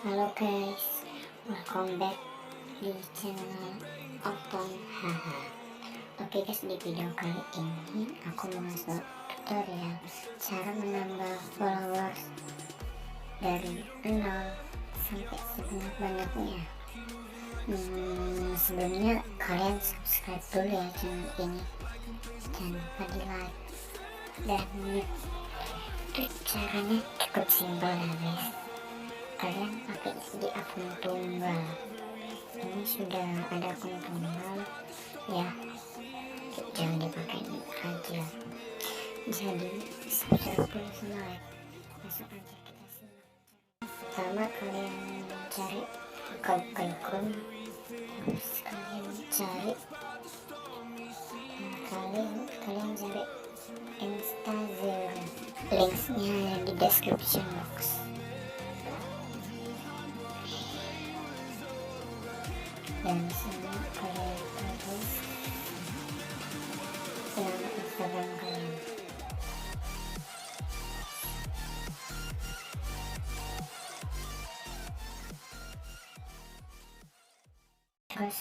Halo guys, welcome back di channel Oton. Oke guys, di video kali ini aku mau ngasih tutorial cara menambah followers dari 0 sampai sebanyak-banyaknya. Sebelumnya kalian subscribe dulu ya channel ini, jangan lupa di like. Dan itu caranya cukup simpel ya guys. Kalian pakai di akun tunggal. Ini sudah ada akun tunggal ya, jangan dipakai aja. Jadi subscribe dulu sama like, langsung aja kita simak. Pertama kalian cari akun, terus kalian cari Instagram, linksnya ada di description box. Dan disini kalian tulis nama Instagram kalian. Terus